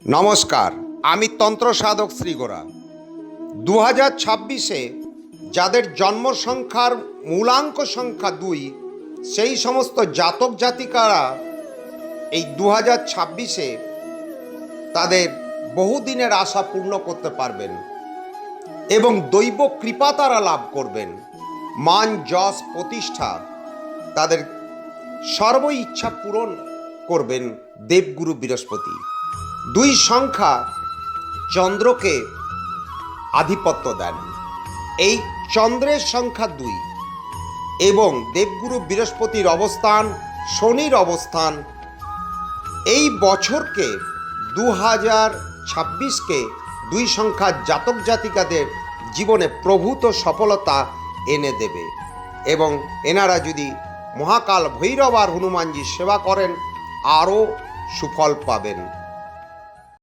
নমস্কার, আমি তন্ত্র সাধক শ্রীগোরা। 2026-এ যাদের জন্ম সংখ্যার মূলাঙ্ক সংখ্যা 2, সেই সমস্ত জাতক জাতিকারা এই 2026-এ তাদের বহুদিনের আশা পূর্ণ করতে পারবেন এবং দৈব কৃপা তারা লাভ করবেন। মান, যশ, প্রতিষ্ঠা তাদের সর্ব ইচ্ছা পূরণ করবেন দেবগুরু বৃহস্পতি। 2 সংখ্যা চন্দ্রকে আধিপত্য দেন। এই চন্দ্রের সংখ্যা 2 এবং দেবগুরু বৃহস্পতির অবস্থান, শনির অবস্থান এই বছরকে 2026কে 2 সংখ্যার জাতক জাতিকাদের জীবনে প্রভূত সফলতা এনে দেবে এবং এনারা যদি মহাকাল ভৈরব আর হনুমানজির সেবা করেন আরও সুফল পাবেন।